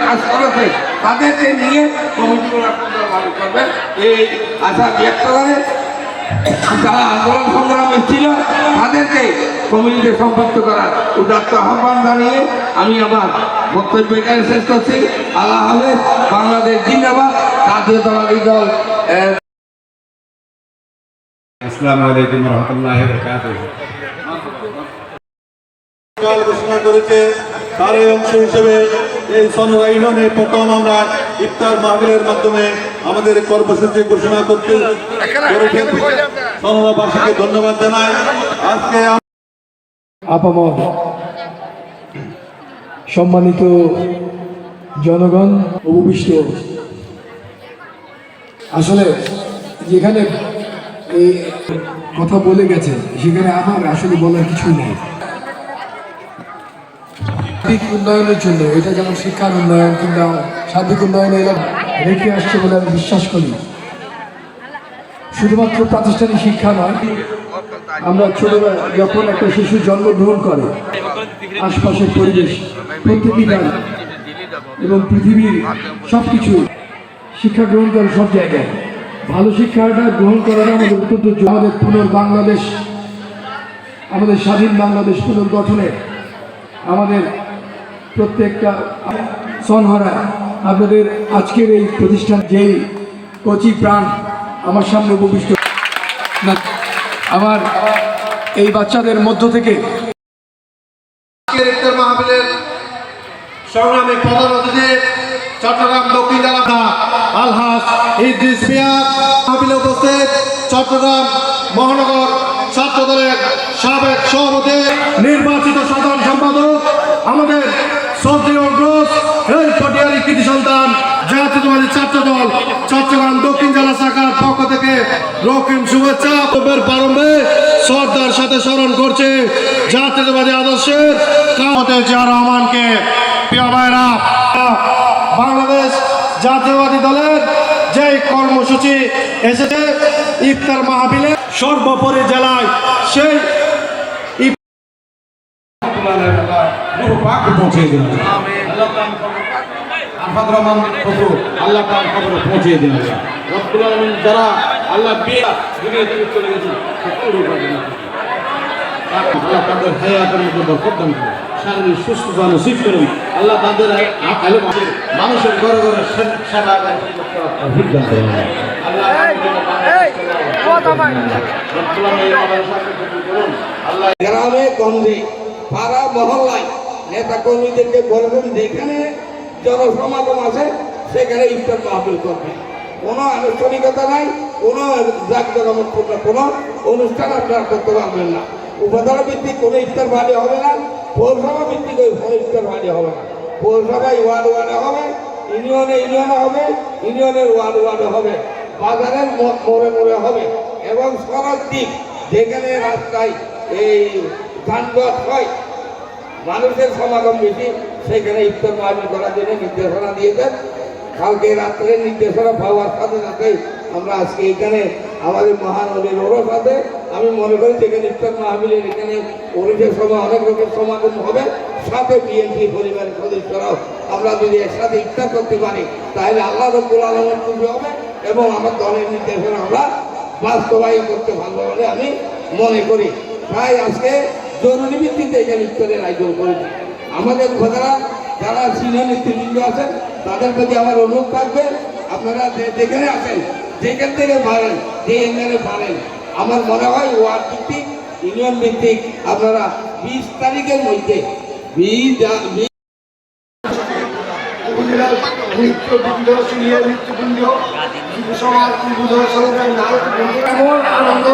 কাজ করেছে তাদেরকে নিয়ে কমিটিগুলো সুন্দরভাবে করবে এই আশা ব্যক্ত করে যারা আন্দোলন সংগ্রামে ছিল তাদেরকে কমিটিতে সম্পৃক্ত করার উদাত্ত আহ্বান জানিয়ে আমি আমার বক্তব্য এখানে শেষ করছি। আল্লাহ হাফেজ। বাংলাদেশ জিন্দাবাদ। জাতীয়তাবাদী দল। আসসালামু আলাইকুম ওয়া রাহমাতুল্লাহি ওয়া বারাকাতুহু। ঘোষণা করেছে তার অংশ হিসেবে এই সনরা ইউনিয়নে প্রথম আমরা ইফতার মাহফিলের মাধ্যমে আমাদের কর্মসূচি ঘোষণা করতে সনরাবাসীকে ধন্যবাদ জানাই। আজকে আপামর সম্মানিত জনগণ উপবিষ্ট, আসলে যেখানে এই কথা বলে গেছে সেখানে আমার আসলে বলার কিছুই নেই। সার্বিক উন্নয়নের জন্য এটা যেমন শিক্ষার উন্নয়ন কিংবা সার্বিক উন্নয়নে রেখে আসছে বলে আমি বিশ্বাস করি। শুধুমাত্র প্রাতিষ্ঠানিক শিক্ষা নয়, আমরা ছোটবেলা যখন একটা শিশু জন্মগ্রহণ করে আশপাশের পরিবেশ, প্রতিবিধান এবং পৃথিবীর সব কিছু শিক্ষা গ্রহণ করে সব জায়গায় ভালো শিক্ষাটা গ্রহণ করাটা আমাদের অত্যন্ত আমাদের পুনর্বাংলাদেশ, আমাদের স্বাধীন বাংলাদেশ পুনর্গঠনে আমাদের প্রত্যেকটা সনহরা আপনাদের আজকের এই প্রতিষ্ঠান যেই কচি প্রাণ আমার সামনে উপবিষ্ট, আমার এই বাচ্চাদের মধ্য থেকে ইফতার মাহফিলের সংগ্রামী প্রধান অতিথি চট্টগ্রাম দক্ষিণ জেলা আলহাজ ইদ্রিস মিয়া মাহফিলে উপস্থিত চট্টগ্রাম মহানগর ছাত্র দলের সাবেক সভাপতি নির্বাচিত সাধারণ সম্পাদক আমাদের শ্রদ্ধেয় অগ্রজ এই পটিয়ারি কৃতি সন্তান জাতীয়তাবাদী ছাত্র দল চট্টগ্রাম দক্ষিণ জেলা শাখার পক্ষ থেকে রকিম শুভেচ্ছা প্রারম্ভে শ্রদ্ধার সাথে স্মরণ করছে জাতীয়তাবাদী আদর্শের জিয়া রহমানকে। প্রিয় ভাইরা, বাংলাদেশ জাতীয়তাবাদী দলের যে কর্মসূচি এসেছে ইফতার মাহফিলে সর্বোপরি জেলায় সেই পৌঁছে দিন আল্লাহ পৌঁছে দিন যারা আল্লাহ চলে গেছে আল্লাহ তাদের হায়াতের মধ্যে বরকত দান করুন, শারীরিক সুস্থতা নসিব করুন। আল্লাহ তাদের মানুষের ঘরে ঘরে সেবা গ্রামে গঞ্জে পাড়া মহল্লায় নেতা কর্মীদেরকে বলবেন যেখানে জনসমাগম আছে সেখানে ইফতার মাহফিল করবেন। কোনো আনুষ্ঠানিকতা নাই, কোনো জাঁকজমকপূর্ণ কোনো অনুষ্ঠান আপনারা করতে পারবেন না। উপজেলা ভিত্তিক কোনো ইফতার বাড়ি হবে না, পৌরসভা ভিত্তিক কোনো ইফতার বাড়ি হবে না। পৌরসভায় ওয়ার্ড ওয়ার্ডে হবে, ইউনিয়নে ইউনিয়নে হবে, ইউনিয়নের ওয়ার্ড ওয়ার্ডে হবে, বাজারের মোড়ে মোড়ে হবে এবং সড়ক দিক যেখানে রাস্তায় এই যানজট হয়, মানুষের সমাগম বেশি, সেখানে ইফতার মাহফিল করার জন্য নির্দেশনা দিয়েছেন। কালকে রাত্রে নির্দেশনা পাওয়ার সাথে সাথে আমরা আজকে এখানে আমাদের মহানবীর ওরস আছে। আমি মনে করি যেখানে ইফতার মাহফিলের এখানে ওরসের সময় অনেক লোকের সমাগম হবে, সাথে বিএনপি পরিবারের সদস্যরাও আমরা যদি একসাথে ইফতার করতে পারি তাহলে আল্লাহ রাব্বুল আলামিন খুশি হবে এবং আমার দলের নির্দেশনা আমরা বাস্তবায়ন করতে পারবো বলে আমি মনে করি। তাই আজকে জরুরি ভিত্তিতে এখানে ইফতারের আয়োজন করেছি। আমাদের উপজেলা যারা সিনিয়র নেতৃবৃন্দ আছেন তাদের প্রতি আমার অনুরোধ থাকবে, আপনারা যেখানে আছেন যেখান থেকে পারেন যে এখানে পারেন, আমার মনে হয় ওয়ার্ড ভিত্তিক ইউনিয়ন ভিত্তিক আপনারা 20 তারিখের মধ্যে আনন্দ